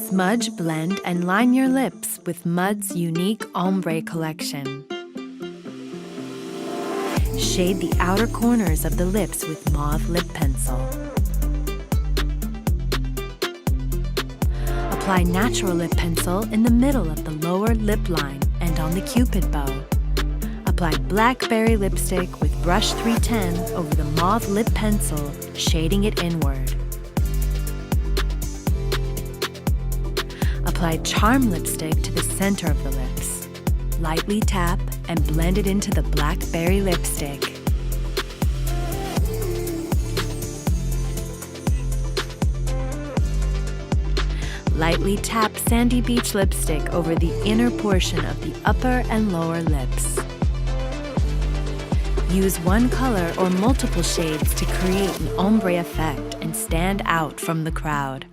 Smudge, blend, and line your lips with Mud's unique Ombre collection. Shade the outer corners of the lips with Mauve Lip Pencil. Apply natural lip pencil in the middle of the lower lip line and on the cupid bow. Apply Blackberry Lipstick with brush 310 over the Mauve Lip Pencil, shading it inward. Apply Charm Lipstick to the center of the lips. Lightly tap and blend it into the Blackberry Lipstick. Lightly tap Sandy Beach Lipstick over the inner portion of the upper and lower lips. Use one color or multiple shades to create an ombre effect and stand out from the crowd.